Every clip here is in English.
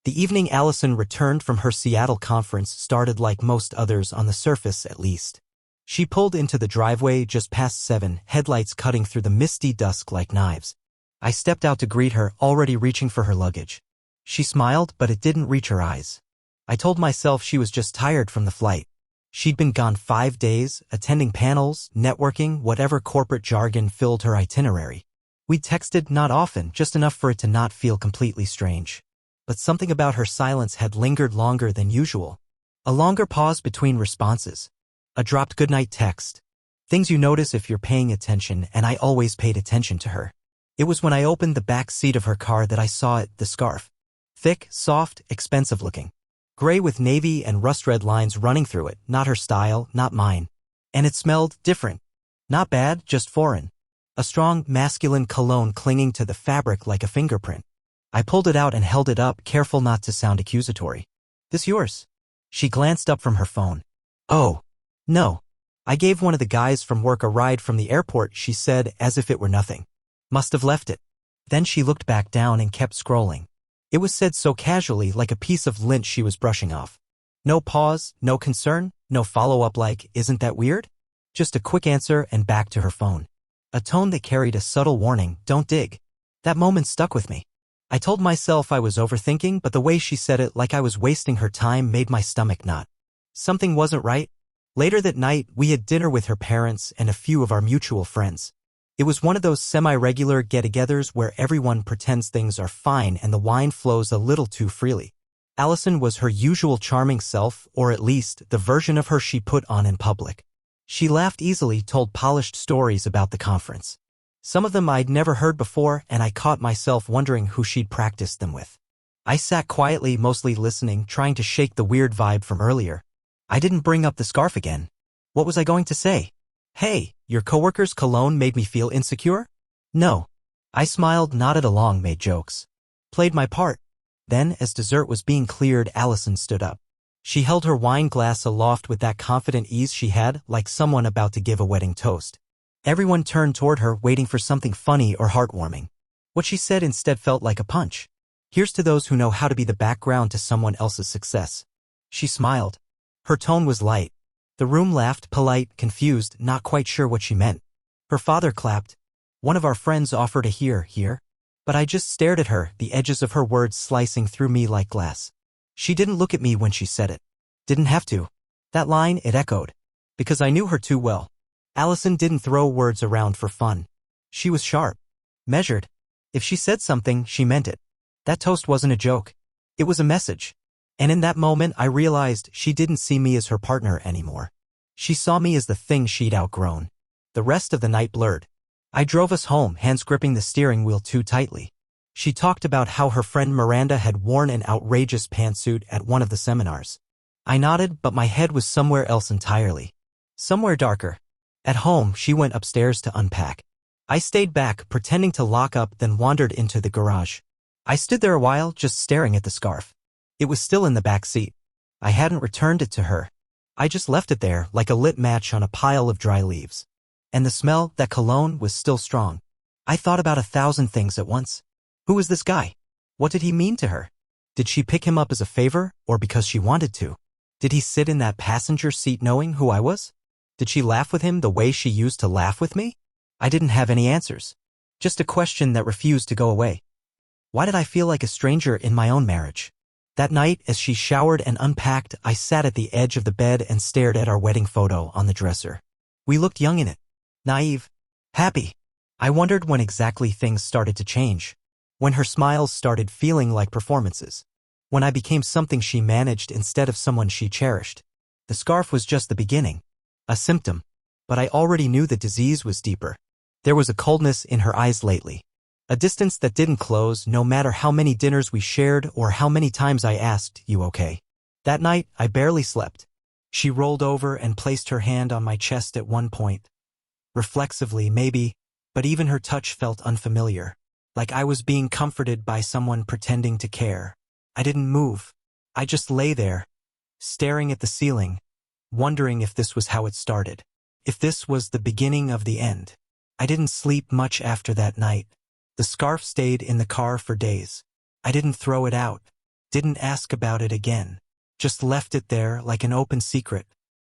The evening Allison returned from her Seattle conference started like most others on the surface at least. She pulled into the driveway just past 7, headlights cutting through the misty dusk like knives. I stepped out to greet her, already reaching for her luggage. She smiled, but it didn't reach her eyes. I told myself she was just tired from the flight. She'd been gone 5 days, attending panels, networking, whatever corporate jargon filled her itinerary. We texted not often, just enough for it to not feel completely strange. But something about her silence had lingered longer than usual. A longer pause between responses. A dropped goodnight text. Things you notice if you're paying attention, and I always paid attention to her. It was when I opened the back seat of her car that I saw it, the scarf. Thick, soft, expensive looking. Gray with navy and rust-red lines running through it, not her style, not mine. And it smelled different. Not bad, just foreign. A strong, masculine cologne clinging to the fabric like a fingerprint. I pulled it out and held it up, careful not to sound accusatory. This yours? She glanced up from her phone. Oh. No. I gave one of the guys from work a ride from the airport, she said, as if it were nothing. Must have left it. Then she looked back down and kept scrolling. It was said so casually, like a piece of lint she was brushing off. No pause, no concern, no follow-up like, isn't that weird? Just a quick answer and back to her phone. A tone that carried a subtle warning, don't dig. That moment stuck with me. I told myself I was overthinking, but the way she said it, like I was wasting her time, made my stomach knot. Something wasn't right. Later that night, we had dinner with her parents and a few of our mutual friends. It was one of those semi-regular get-togethers where everyone pretends things are fine and the wine flows a little too freely. Allison was her usual charming self, or at least the version of her she put on in public. She laughed easily, told polished stories about the conference. Some of them I'd never heard before, and I caught myself wondering who she'd practiced them with. I sat quietly, mostly listening, trying to shake the weird vibe from earlier. I didn't bring up the scarf again. What was I going to say? Hey, your coworker's cologne made me feel insecure? No. I smiled, nodded along, made jokes. Played my part. Then, as dessert was being cleared, Allison stood up. She held her wine glass aloft with that confident ease she had, like someone about to give a wedding toast. Everyone turned toward her, waiting for something funny or heartwarming. What she said instead felt like a punch. Here's to those who know how to be the background to someone else's success. She smiled. Her tone was light. The room laughed, polite, confused, not quite sure what she meant. Her father clapped. One of our friends offered a here. But I just stared at her, the edges of her words slicing through me like glass. She didn't look at me when she said it. Didn't have to. That line, it echoed. Because I knew her too well. Allison didn't throw words around for fun. She was sharp. Measured. If she said something, she meant it. That toast wasn't a joke. It was a message. And in that moment, I realized she didn't see me as her partner anymore. She saw me as the thing she'd outgrown. The rest of the night blurred. I drove us home, hands gripping the steering wheel too tightly. She talked about how her friend Miranda had worn an outrageous pantsuit at one of the seminars. I nodded, but my head was somewhere else entirely. Somewhere darker. At home, she went upstairs to unpack. I stayed back, pretending to lock up, then wandered into the garage. I stood there a while, just staring at the scarf. It was still in the back seat. I hadn't returned it to her. I just left it there, like a lit match on a pile of dry leaves. And the smell, that cologne, was still strong. I thought about 1,000 things at once. Who was this guy? What did he mean to her? Did she pick him up as a favor, or because she wanted to? Did he sit in that passenger seat knowing who I was? Did she laugh with him the way she used to laugh with me? I didn't have any answers. Just a question that refused to go away. Why did I feel like a stranger in my own marriage? That night, as she showered and unpacked, I sat at the edge of the bed and stared at our wedding photo on the dresser. We looked young in it. Naive. Happy. I wondered when exactly things started to change. When her smiles started feeling like performances. When I became something she managed instead of someone she cherished. The scarf was just the beginning. A symptom. But I already knew the disease was deeper. There was a coldness in her eyes lately. A distance that didn't close no matter how many dinners we shared or how many times I asked, "You okay?" That night, I barely slept. She rolled over and placed her hand on my chest at one point. Reflexively, maybe, but even her touch felt unfamiliar. Like I was being comforted by someone pretending to care. I didn't move. I just lay there, staring at the ceiling, wondering if this was how it started. If this was the beginning of the end. I didn't sleep much after that night. The scarf stayed in the car for days. I didn't throw it out. Didn't ask about it again. Just left it there like an open secret.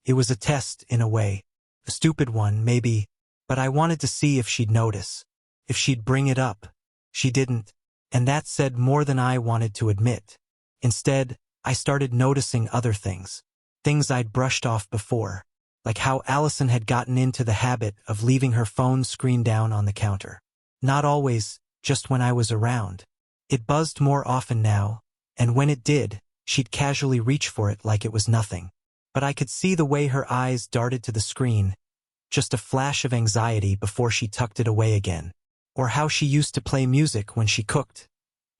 It was a test, in a way. A stupid one, maybe, but I wanted to see if she'd notice. If she'd bring it up. She didn't, and that said more than I wanted to admit. Instead, I started noticing other things. Things I'd brushed off before. Like how Allison had gotten into the habit of leaving her phone screen down on the counter. Not always, just when I was around. It buzzed more often now, and when it did, she'd casually reach for it like it was nothing. But I could see the way her eyes darted to the screen, just a flash of anxiety before she tucked it away again. Or how she used to play music when she cooked,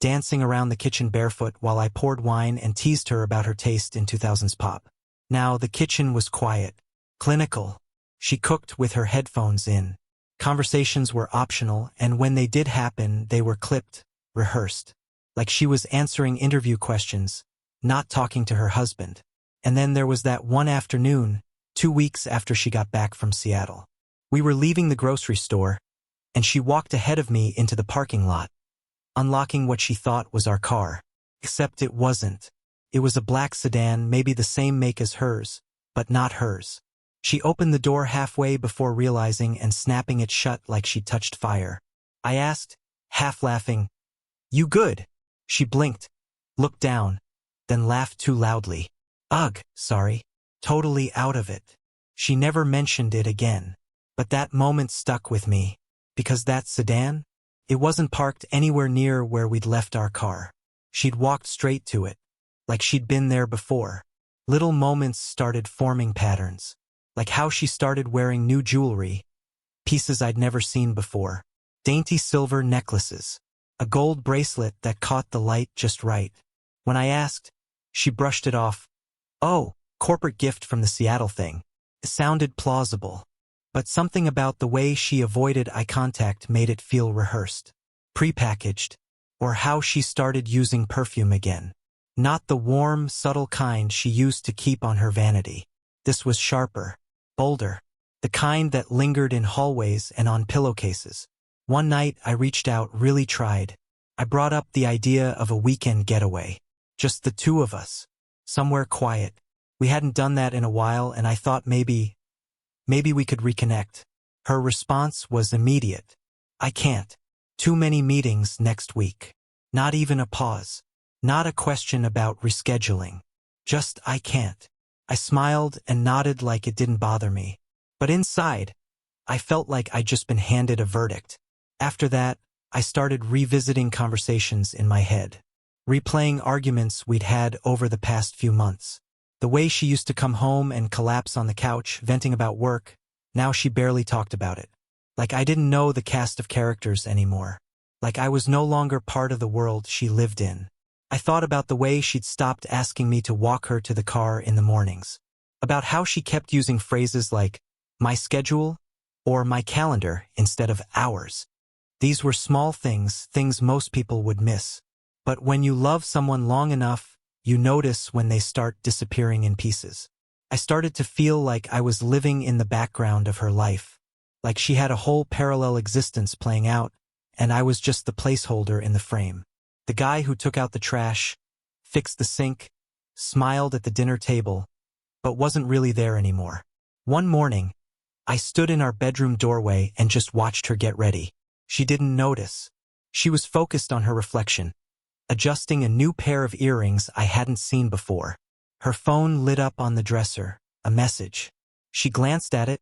dancing around the kitchen barefoot while I poured wine and teased her about her taste in 2000s pop. Now the kitchen was quiet, clinical. She cooked with her headphones in. Conversations were optional, and when they did happen, they were clipped, rehearsed. Like she was answering interview questions, not talking to her husband. And then there was that one afternoon, 2 weeks after she got back from Seattle. We were leaving the grocery store, and she walked ahead of me into the parking lot, unlocking what she thought was our car. Except it wasn't. It was a black sedan, maybe the same make as hers, but not hers. She opened the door halfway before realizing and snapping it shut like she'd touched fire. I asked, half laughing, "You good?" She blinked, looked down, then laughed too loudly. "Ugh, sorry. Totally out of it." She never mentioned it again. But that moment stuck with me. Because that sedan? It wasn't parked anywhere near where we'd left our car. She'd walked straight to it, like she'd been there before. Little moments started forming patterns. Like how she started wearing new jewelry, pieces I'd never seen before. Dainty silver necklaces. A gold bracelet that caught the light just right. When I asked, she brushed it off. "Oh, corporate gift from the Seattle thing." It sounded plausible. But something about the way she avoided eye contact made it feel rehearsed. Prepackaged. Or how she started using perfume again. Not the warm, subtle kind she used to keep on her vanity. This was sharper, bolder. The kind that lingered in hallways and on pillowcases. One night I reached out, really tried. I brought up the idea of a weekend getaway. Just the two of us. Somewhere quiet. We hadn't done that in a while, and I thought maybe we could reconnect. Her response was immediate. "I can't. Too many meetings next week." Not even a pause. Not a question about rescheduling. Just, "I can't." I smiled and nodded like it didn't bother me. But inside, I felt like I'd just been handed a verdict. After that, I started revisiting conversations in my head. Replaying arguments we'd had over the past few months. The way she used to come home and collapse on the couch, venting about work, now she barely talked about it. Like I didn't know the cast of characters anymore. Like I was no longer part of the world she lived in. I thought about the way she'd stopped asking me to walk her to the car in the mornings. About how she kept using phrases like, "my schedule," or "my calendar," instead of "ours." These were small things most people would miss. But when you love someone long enough, you notice when they start disappearing in pieces. I started to feel like I was living in the background of her life. Like she had a whole parallel existence playing out, and I was just the placeholder in the frame. The guy who took out the trash, fixed the sink, smiled at the dinner table, but wasn't really there anymore. One morning, I stood in our bedroom doorway and just watched her get ready. She didn't notice. She was focused on her reflection, adjusting a new pair of earrings I hadn't seen before. Her phone lit up on the dresser, a message. She glanced at it,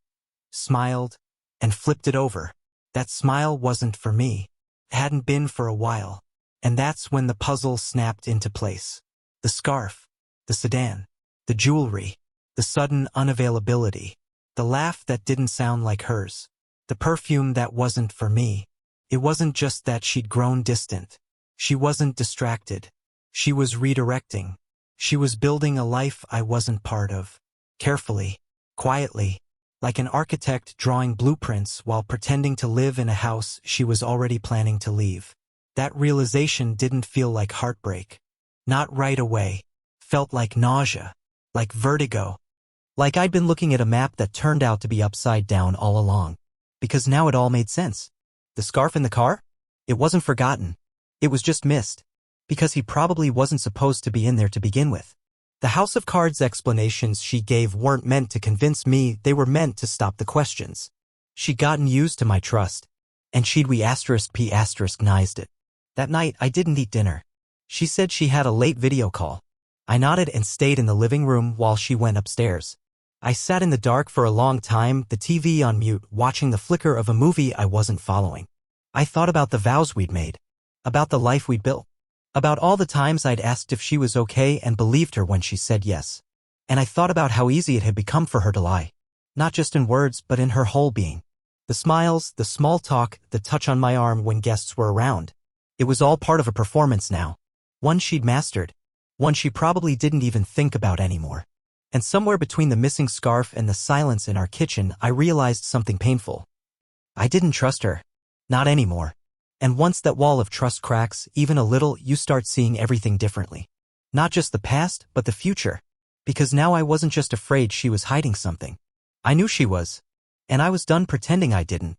smiled, and flipped it over. That smile wasn't for me. It hadn't been for a while. And that's when the puzzle snapped into place. The scarf, the sedan, the jewelry, the sudden unavailability, the laugh that didn't sound like hers, the perfume that wasn't for me. It wasn't just that she'd grown distant. She wasn't distracted. She was redirecting. She was building a life I wasn't part of. Carefully, quietly, like an architect drawing blueprints while pretending to live in a house she was already planning to leave. That realization didn't feel like heartbreak. Not right away. Felt like nausea. Like vertigo. Like I'd been looking at a map that turned out to be upside down all along. Because now it all made sense. The scarf in the car? It wasn't forgotten. It was just missed. Because he probably wasn't supposed to be in there to begin with. The House of Cards explanations she gave weren't meant to convince me, they were meant to stop the questions. She'd gotten used to my trust. And nized it. That night, I didn't eat dinner. She said she had a late video call. I nodded and stayed in the living room while she went upstairs. I sat in the dark for a long time, the TV on mute, watching the flicker of a movie I wasn't following. I thought about the vows we'd made. About the life we'd built. About all the times I'd asked if she was okay and believed her when she said yes. And I thought about how easy it had become for her to lie. Not just in words, but in her whole being. The smiles, the small talk, the touch on my arm when guests were around. It was all part of a performance now. One she'd mastered. One she probably didn't even think about anymore. And somewhere between the missing scarf and the silence in our kitchen, I realized something painful. I didn't trust her. Not anymore. And once that wall of trust cracks, even a little, you start seeing everything differently. Not just the past, but the future. Because now I wasn't just afraid she was hiding something. I knew she was. And I was done pretending I didn't.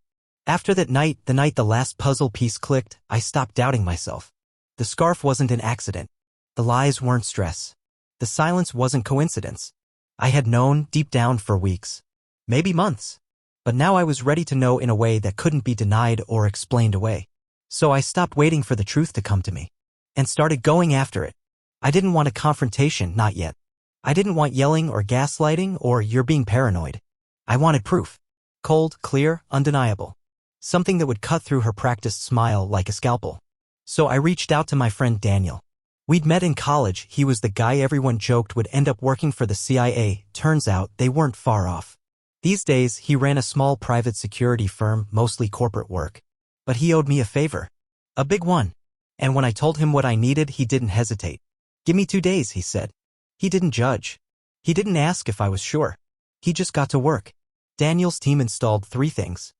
After that night, the night the last puzzle piece clicked, I stopped doubting myself. The scarf wasn't an accident. The lies weren't stress. The silence wasn't coincidence. I had known deep down for weeks. Maybe months. But now I was ready to know in a way that couldn't be denied or explained away. So I stopped waiting for the truth to come to me. And started going after it. I didn't want a confrontation, not yet. I didn't want yelling or gaslighting or "you're being paranoid." I wanted proof. Cold, clear, undeniable. Something that would cut through her practiced smile like a scalpel. So I reached out to my friend Daniel. We'd met in college, he was the guy everyone joked would end up working for the CIA, turns out they weren't far off. These days, he ran a small private security firm, mostly corporate work. But he owed me a favor. A big one. And when I told him what I needed, he didn't hesitate. "Give me 2 days," he said. He didn't judge. He didn't ask if I was sure. He just got to work. Daniel's team installed 3 things.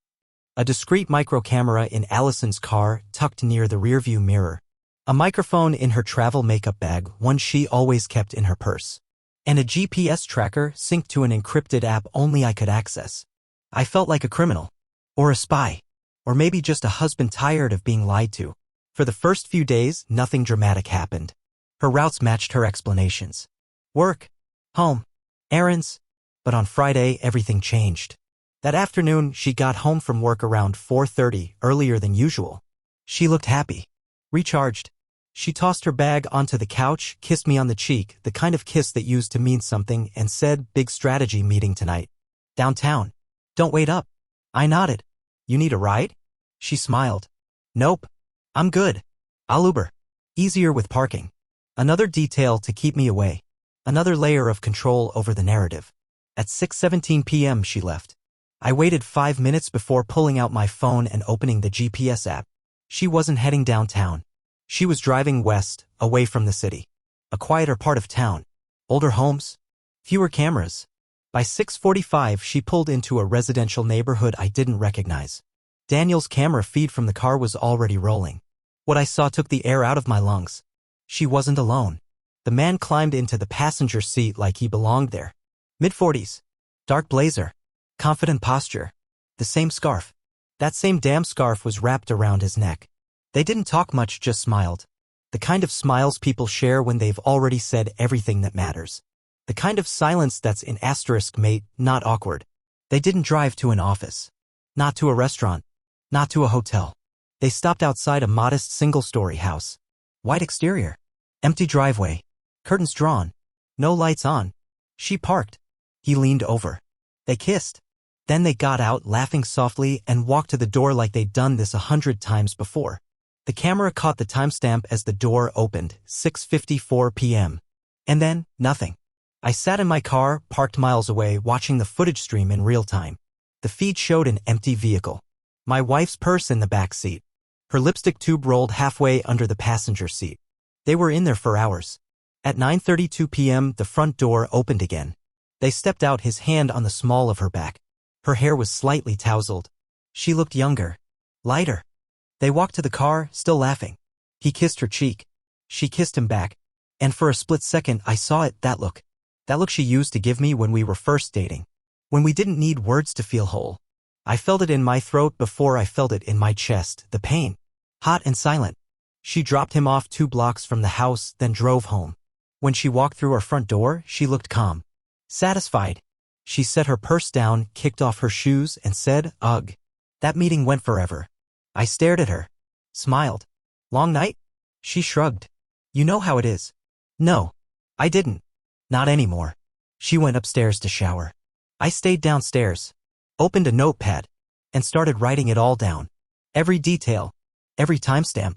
A discreet micro camera in Allison's car, tucked near the rearview mirror. A microphone in her travel makeup bag, one she always kept in her purse. And a GPS tracker synced to an encrypted app only I could access. I felt like a criminal. Or a spy. Or maybe just a husband tired of being lied to. For the first few days, nothing dramatic happened. Her routes matched her explanations. Work. Home. Errands. But on Friday, everything changed. That afternoon, she got home from work around 4:30, earlier than usual. She looked happy. Recharged. She tossed her bag onto the couch, kissed me on the cheek, the kind of kiss that used to mean something, and said, "Big strategy meeting tonight. Downtown. Don't wait up." I nodded. "You need a ride?" She smiled. "Nope. I'm good. I'll Uber. Easier with parking." Another detail to keep me away. Another layer of control over the narrative. At 6:17 p.m. she left. I waited 5 minutes before pulling out my phone and opening the GPS app. She wasn't heading downtown. She was driving west, away from the city. A quieter part of town. Older homes. Fewer cameras. By 6:45 she pulled into a residential neighborhood I didn't recognize. Daniel's camera feed from the car was already rolling. What I saw took the air out of my lungs. She wasn't alone. The man climbed into the passenger seat like he belonged there. Mid-40s. Dark blazer. Confident posture. The same scarf. That same damn scarf was wrapped around his neck. They didn't talk much, just smiled. The kind of smiles people share when they've already said everything that matters. The kind of silence that's in asterisk mate, not awkward. They didn't drive to an office. Not to a restaurant. Not to a hotel. They stopped outside a modest single-story house. White exterior. Empty driveway. Curtains drawn. No lights on. She parked. He leaned over. They kissed. Then they got out, laughing softly, and walked to the door like they'd done this 100 times before. The camera caught the timestamp as the door opened, 6:54 p.m. And then, nothing. I sat in my car, parked miles away, watching the footage stream in real time. The feed showed an empty vehicle. My wife's purse in the back seat. Her lipstick tube rolled halfway under the passenger seat. They were in there for hours. At 9:32 p.m., the front door opened again. They stepped out, his hand on the small of her back. Her hair was slightly tousled. She looked younger. Lighter. They walked to the car, still laughing. He kissed her cheek. She kissed him back. And for a split second, I saw it, that look. That look she used to give me when we were first dating. When we didn't need words to feel whole. I felt it in my throat before I felt it in my chest, the pain. Hot and silent. She dropped him off 2 blocks from the house, then drove home. When she walked through our front door, she looked calm. Satisfied. She set her purse down, kicked off her shoes, and said, "Ugh." That meeting went forever. I stared at her. Smiled. "Long night?" She shrugged. "You know how it is." No. I didn't. Not anymore. She went upstairs to shower. I stayed downstairs, opened a notepad, and started writing it all down. Every detail, every timestamp,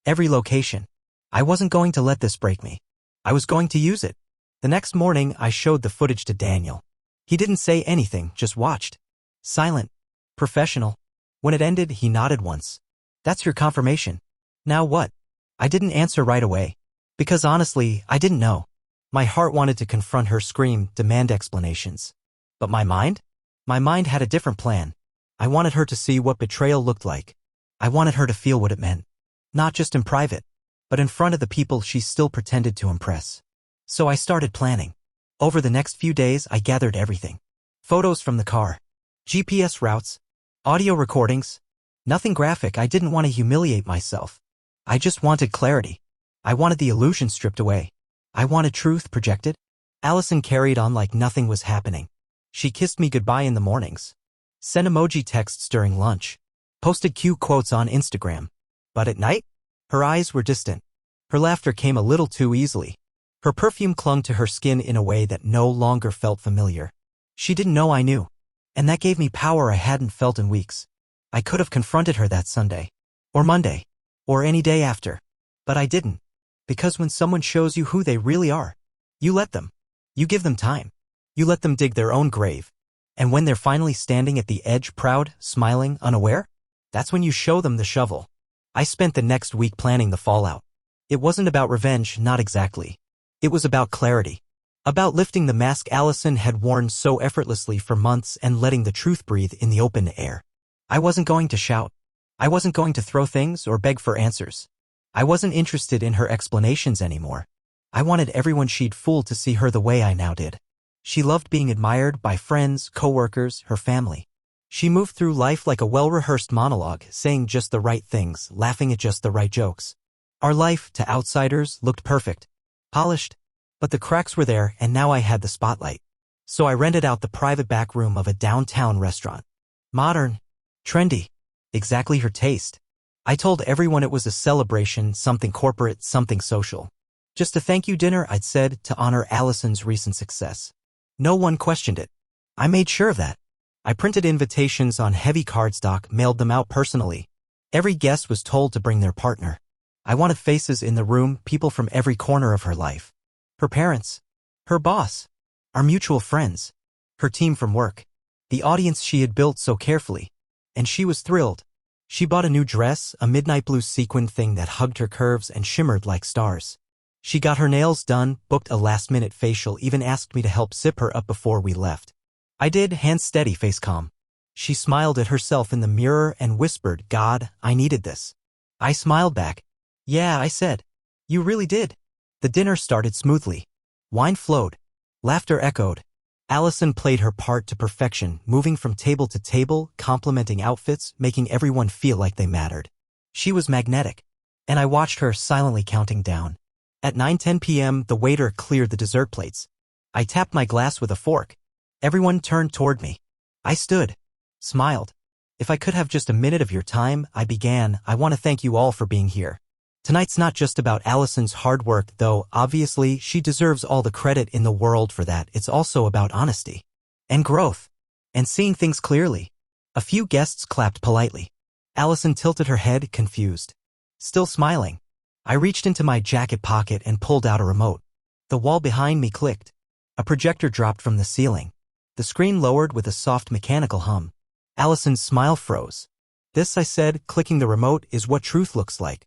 every location. I wasn't going to let this break me. I was going to use it. The next morning, I showed the footage to Daniel. He didn't say anything, just watched. Silent. Professional. When it ended, he nodded once. "That's your confirmation." "Now what?" I didn't answer right away. Because honestly, I didn't know. My heart wanted to confront her, scream, demand explanations. But my mind? My mind had a different plan. I wanted her to see what betrayal looked like. I wanted her to feel what it meant. Not just in private, but in front of the people she still pretended to impress. So I started planning. Over the next few days, I gathered everything. Photos from the car. GPS routes. Audio recordings. Nothing graphic. I didn't want to humiliate myself. I just wanted clarity. I wanted the illusion stripped away. I wanted truth projected. Allison carried on like nothing was happening. She kissed me goodbye in the mornings. Sent emoji texts during lunch. Posted cute quotes on Instagram. But at night, her eyes were distant. Her laughter came a little too easily. Her perfume clung to her skin in a way that no longer felt familiar. She didn't know I knew. And that gave me power I hadn't felt in weeks. I could have confronted her that Sunday. Or Monday. Or any day after. But I didn't. Because when someone shows you who they really are, you let them. You give them time. You let them dig their own grave. And when they're finally standing at the edge, proud, smiling, unaware, that's when you show them the shovel. I spent the next week planning the fallout. It wasn't about revenge, not exactly. It was about clarity. About lifting the mask Allison had worn so effortlessly for months and letting the truth breathe in the open air. I wasn't going to shout. I wasn't going to throw things or beg for answers. I wasn't interested in her explanations anymore. I wanted everyone she'd fooled to see her the way I now did. She loved being admired by friends, coworkers, her family. She moved through life like a well-rehearsed monologue, saying just the right things, laughing at just the right jokes. Our life, to outsiders, looked perfect. Polished. But the cracks were there, and now I had the spotlight. So I rented out the private back room of a downtown restaurant. Modern. Trendy. Exactly her taste. I told everyone it was a celebration, something corporate, something social. Just a thank you dinner, I'd said, to honor Allison's recent success. No one questioned it. I made sure of that. I printed invitations on heavy cardstock, mailed them out personally. Every guest was told to bring their partner. I wanted faces in the room, people from every corner of her life. Her parents. Her boss. Our mutual friends. Her team from work. The audience she had built so carefully. And she was thrilled. She bought a new dress, a midnight blue sequined thing that hugged her curves and shimmered like stars. She got her nails done, booked a last-minute facial, even asked me to help zip her up before we left. I did, hands steady, face calm. She smiled at herself in the mirror and whispered, "God, I needed this." I smiled back. "Yeah," I said. "You really did." The dinner started smoothly. Wine flowed. Laughter echoed. Allison played her part to perfection, moving from table to table, complimenting outfits, making everyone feel like they mattered. She was magnetic. And I watched her silently counting down. At 9:10 p.m., the waiter cleared the dessert plates. I tapped my glass with a fork. Everyone turned toward me. I stood. Smiled. "If I could have just a minute of your time," I began, "I want to thank you all for being here. Tonight's not just about Allison's hard work, though obviously she deserves all the credit in the world for that. It's also about honesty. And growth. And seeing things clearly." A few guests clapped politely. Allison tilted her head, confused. Still smiling. I reached into my jacket pocket and pulled out a remote. The wall behind me clicked. A projector dropped from the ceiling. The screen lowered with a soft mechanical hum. Allison's smile froze. "This," I said, clicking the remote, "is what truth looks like."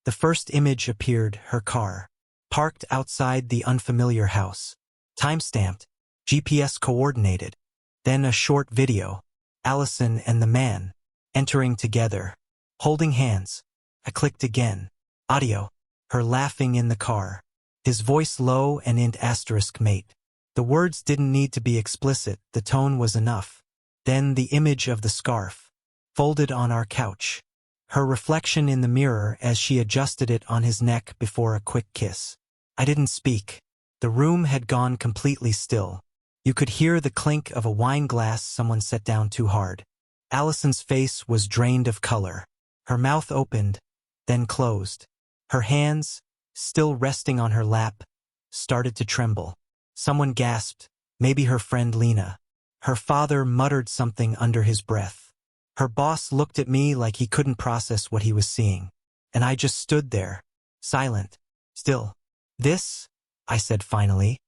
The first image appeared, her car, parked outside the unfamiliar house. Time-stamped, GPS coordinated. Then a short video, Allison and the man, entering together, holding hands. I clicked again. Audio, her laughing in the car. His voice low and int asterisk mate. The words didn't need to be explicit, the tone was enough. Then the image of the scarf, folded on our couch. her reflection in the mirror as she adjusted it on his neck before a quick kiss. I didn't speak. The room had gone completely still. You could hear the clink of a wine glass someone set down too hard. Allison's face was drained of color. Her mouth opened, then closed. Her hands, still resting on her lap, started to tremble. Someone gasped, maybe her friend Lena. Her father muttered something under his breath. Her boss looked at me like he couldn't process what he was seeing. And I just stood there, silent, still. This, I said finally,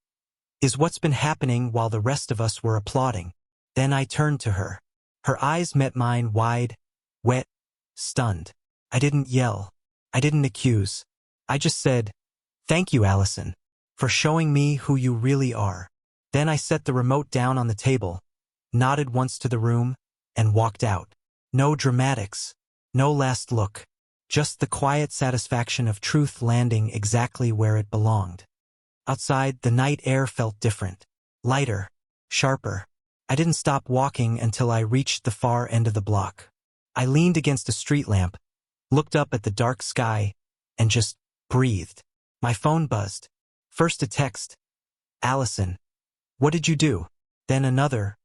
is what's been happening while the rest of us were applauding. Then I turned to her. Her eyes met mine wide, wet, stunned. I didn't yell. I didn't accuse. I just said, "Thank you, Allison, for showing me who you really are." Then I set the remote down on the table, nodded once to the room, and walked out. No dramatics, no last look, just the quiet satisfaction of truth landing exactly where it belonged. Outside, the night air felt different, lighter, sharper. I didn't stop walking until I reached the far end of the block. I leaned against a street lamp, looked up at the dark sky, and just breathed. My phone buzzed. First a text, "Allison, what did you do?" Then another,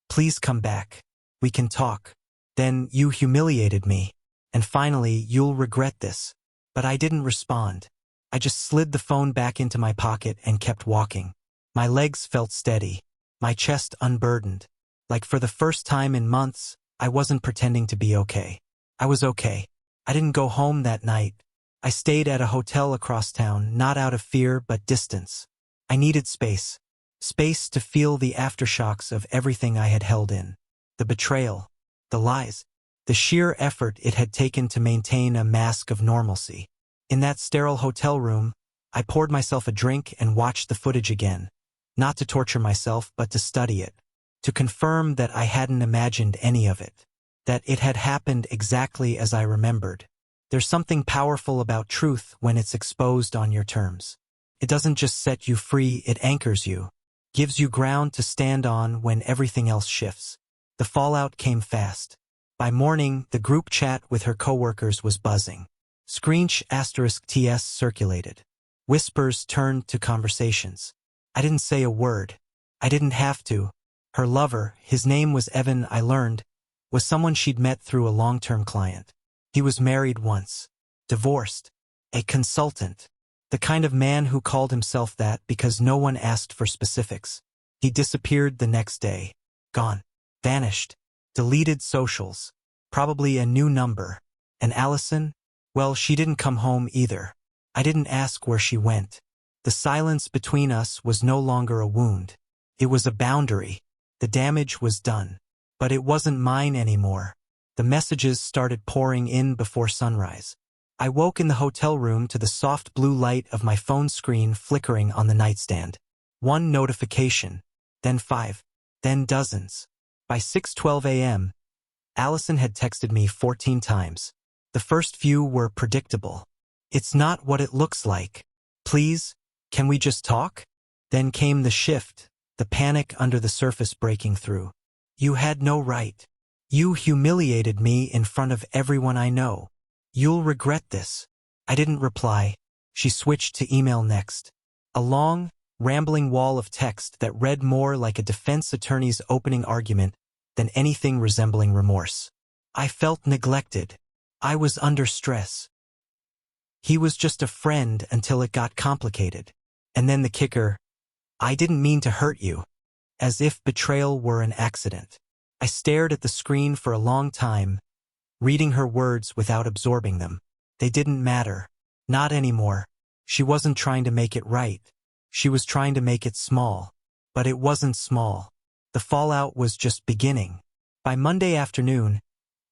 "Please come back. We can talk." Then, "You humiliated me. And finally, you'll regret this." But I didn't respond. I just slid the phone back into my pocket and kept walking. My legs felt steady, my chest unburdened. Like for the first time in months, I wasn't pretending to be okay. I was okay. I didn't go home that night. I stayed at a hotel across town, not out of fear but distance. I needed space. Space to feel the aftershocks of everything I had held in. The betrayal, the lies, the sheer effort it had taken to maintain a mask of normalcy. In that sterile hotel room, I poured myself a drink and watched the footage again. Not to torture myself, but to study it. To confirm that I hadn't imagined any of it. That it had happened exactly as I remembered. There's something powerful about truth when it's exposed on your terms. It doesn't just set you free, it anchors you. Gives you ground to stand on when everything else shifts. The fallout came fast. By morning, the group chat with her coworkers was buzzing. *TS circulated. Whispers turned to conversations. I didn't say a word. I didn't have to. Her lover, his name was Evan, I learned, was someone she'd met through a long-term client. He was married once. Divorced. A consultant. The kind of man who called himself that because no one asked for specifics. He disappeared the next day. Gone. Vanished. Deleted socials. Probably a new number. And Allison? Well, she didn't come home either. I didn't ask where she went. The silence between us was no longer a wound. It was a boundary. The damage was done. But it wasn't mine anymore. The messages started pouring in before sunrise. I woke in the hotel room to the soft blue light of my phone screen flickering on the nightstand. One notification, then 5, then dozens. By 6:12 a.m., Allison had texted me 14 times. The first few were predictable. "It's not what it looks like. Please, can we just talk?" Then came the shift, the panic under the surface breaking through. "You had no right. You humiliated me in front of everyone I know. You'll regret this." I didn't reply. She switched to email next. A long, rambling wall of text that read more like a defense attorney's opening argument than anything resembling remorse. I felt neglected. I was under stress. He was just a friend until it got complicated. And then the kicker, "I didn't mean to hurt you." As if betrayal were an accident. I stared at the screen for a long time, reading her words without absorbing them. They didn't matter. Not anymore. She wasn't trying to make it right. She was trying to make it small. But it wasn't small. The fallout was just beginning. By Monday afternoon,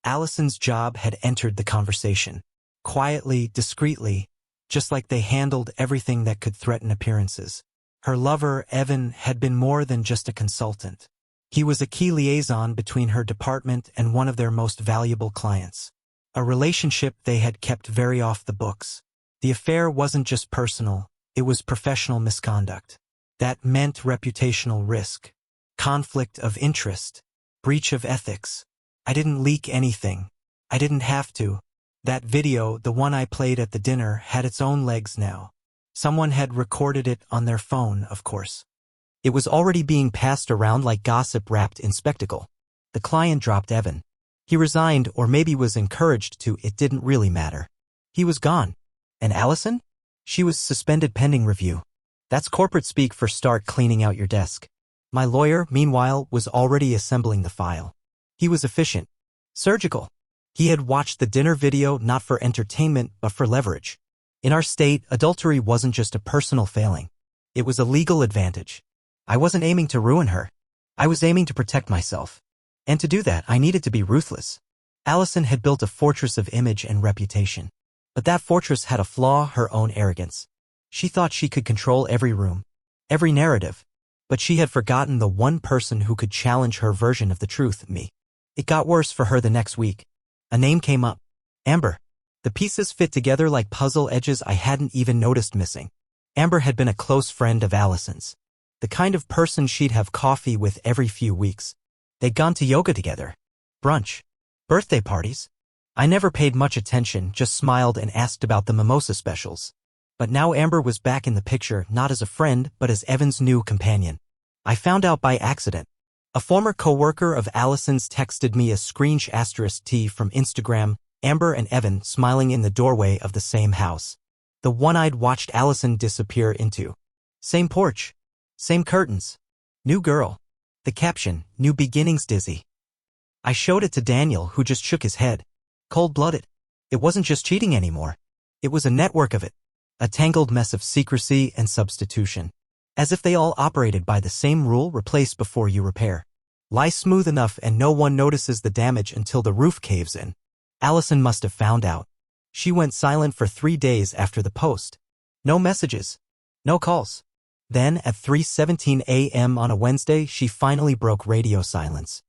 Allison's job had entered the conversation. Quietly, discreetly, just like they handled everything that could threaten appearances. Her lover, Evan, had been more than just a consultant. He was a key liaison between her department and one of their most valuable clients. A relationship they had kept very off the books. The affair wasn't just personal, it was professional misconduct. That meant reputational risk, conflict of interest, breach of ethics. I didn't leak anything. I didn't have to. That video, the one I played at the dinner, had its own legs now. Someone had recorded it on their phone, of course. It was already being passed around like gossip wrapped in spectacle. The client dropped Evan. He resigned, or maybe was encouraged to. It didn't really matter. He was gone. And Allison? She was suspended pending review. That's corporate speak for start cleaning out your desk. My lawyer, meanwhile, was already assembling the file. He was efficient. Surgical. He had watched the dinner video not for entertainment but for leverage. In our state, adultery wasn't just a personal failing. It was a legal advantage. I wasn't aiming to ruin her. I was aiming to protect myself. And to do that, I needed to be ruthless. Allison had built a fortress of image and reputation. But that fortress had a flaw: her own arrogance. She thought she could control every room, every narrative. But she had forgotten the one person who could challenge her version of the truth: me. It got worse for her the next week. A name came up. Amber. The pieces fit together like puzzle edges I hadn't even noticed missing. Amber had been a close friend of Allison's. The kind of person she'd have coffee with every few weeks. They'd gone to yoga together. Brunch. Birthday parties. I never paid much attention, just smiled and asked about the mimosa specials. But now Amber was back in the picture, not as a friend, but as Evan's new companion. I found out by accident. A former coworker of Allison's texted me a *T from Instagram, Amber and Evan smiling in the doorway of the same house. The one I'd watched Allison disappear into. Same porch. Same curtains. New girl. The caption, "New beginnings dizzy." I showed it to Daniel, who just shook his head. Cold-blooded. It wasn't just cheating anymore. It was a network of it. A tangled mess of secrecy and substitution. As if they all operated by the same rule: replace before you repair. Lie smooth enough and no one notices the damage until the roof caves in. Allison must have found out. She went silent for 3 days after the post. No messages. No calls. Then, at 3:17 a.m. on a Wednesday, she finally broke radio silence.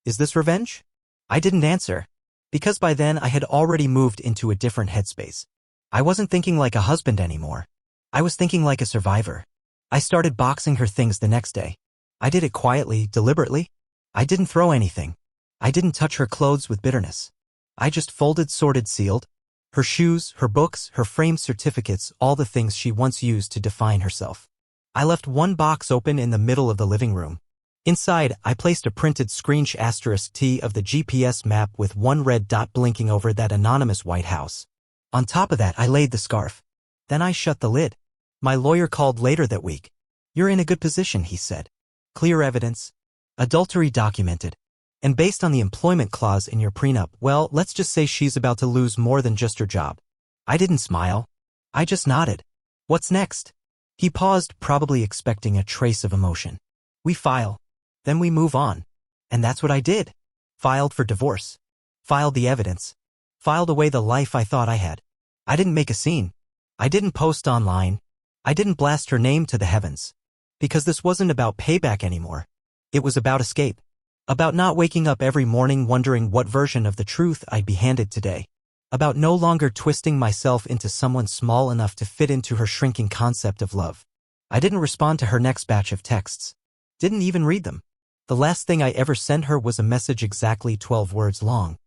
Is this revenge? I didn't answer. Because by then I had already moved into a different headspace. I wasn't thinking like a husband anymore. I was thinking like a survivor. I started boxing her things the next day. I did it quietly, deliberately. I didn't throw anything. I didn't touch her clothes with bitterness. I just folded, sorted, sealed. Her shoes, her books, her framed certificates, all the things she once used to define herself. I left one box open in the middle of the living room. Inside, I placed a printed *T of the GPS map with one red dot blinking over that anonymous White House. On top of that, I laid the scarf. Then I shut the lid. My lawyer called later that week. You're in a good position, he said. Clear evidence. Adultery documented. And based on the employment clause in your prenup, well, let's just say she's about to lose more than just her job. I didn't smile. I just nodded. What's next? He paused, probably expecting a trace of emotion. We file. Then we move on. And that's what I did. Filed for divorce. Filed the evidence. Filed away the life I thought I had. I didn't make a scene. I didn't post online. I didn't blast her name to the heavens. Because this wasn't about payback anymore. It was about escape. About not waking up every morning wondering what version of the truth I'd be handed today. About no longer twisting myself into someone small enough to fit into her shrinking concept of love. I didn't respond to her next batch of texts. Didn't even read them. The last thing I ever sent her was a message exactly 12 words long.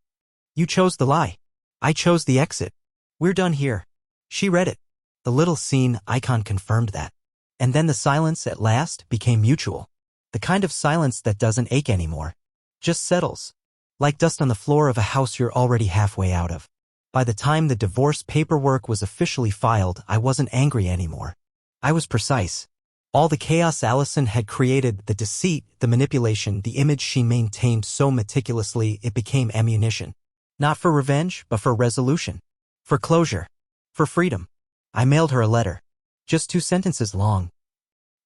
You chose the lie. I chose the exit. We're done here. She read it. The little scene icon confirmed that. And then the silence at last became mutual. The kind of silence that doesn't ache anymore. Just settles. Like dust on the floor of a house you're already halfway out of. By the time the divorce paperwork was officially filed, I wasn't angry anymore. I was precise. All the chaos Allison had created, the deceit, the manipulation, the image she maintained so meticulously, it became ammunition. Not for revenge, but for resolution. For closure. For freedom. I mailed her a letter. Just 2 sentences long.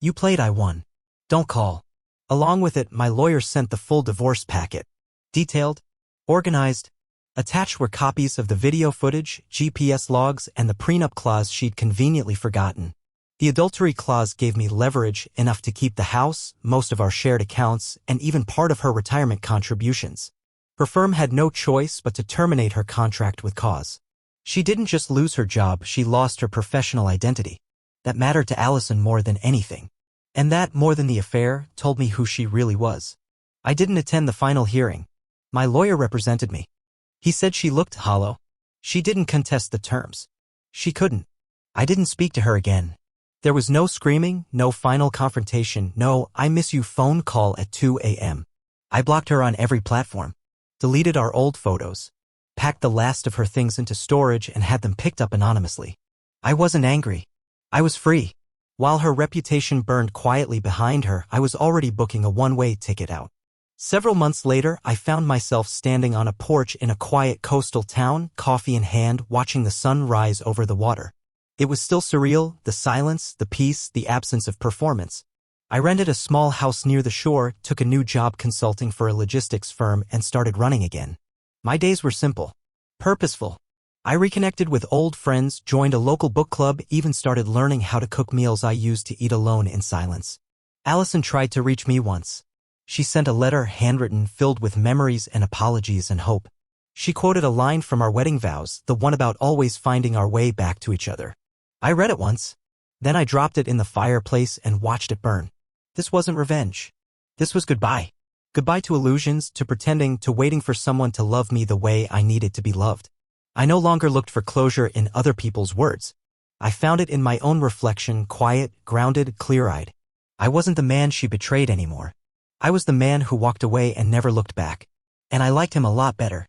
You played, I won. Don't call. Along with it, my lawyer sent the full divorce packet. Detailed. Organized. Attached were copies of the video footage, GPS logs, and the prenup clause she'd conveniently forgotten. The adultery clause gave me leverage enough to keep the house, most of our shared accounts, and even part of her retirement contributions. Her firm had no choice but to terminate her contract with cause. She didn't just lose her job, she lost her professional identity. That mattered to Allison more than anything. And that, more than the affair, told me who she really was. I didn't attend the final hearing. My lawyer represented me. He said she looked hollow. She didn't contest the terms. She couldn't. I didn't speak to her again. There was no screaming, no final confrontation, no "I miss you" phone call at 2 a.m. I blocked her on every platform, deleted our old photos, packed the last of her things into storage and had them picked up anonymously. I wasn't angry. I was free. While her reputation burned quietly behind her, I was already booking a one-way ticket out. Several months later, I found myself standing on a porch in a quiet coastal town, coffee in hand, watching the sun rise over the water. It was still surreal, the silence, the peace, the absence of performance. I rented a small house near the shore, took a new job consulting for a logistics firm, and started running again. My days were simple, purposeful. I reconnected with old friends, joined a local book club, even started learning how to cook meals I used to eat alone in silence. Allison tried to reach me once. She sent a letter, handwritten, filled with memories and apologies and hope. She quoted a line from our wedding vows, the one about always finding our way back to each other. I read it once. Then I dropped it in the fireplace and watched it burn. This wasn't revenge. This was goodbye. Goodbye to illusions, to pretending, to waiting for someone to love me the way I needed to be loved. I no longer looked for closure in other people's words. I found it in my own reflection, quiet, grounded, clear-eyed. I wasn't the man she betrayed anymore. I was the man who walked away and never looked back. And I liked him a lot better.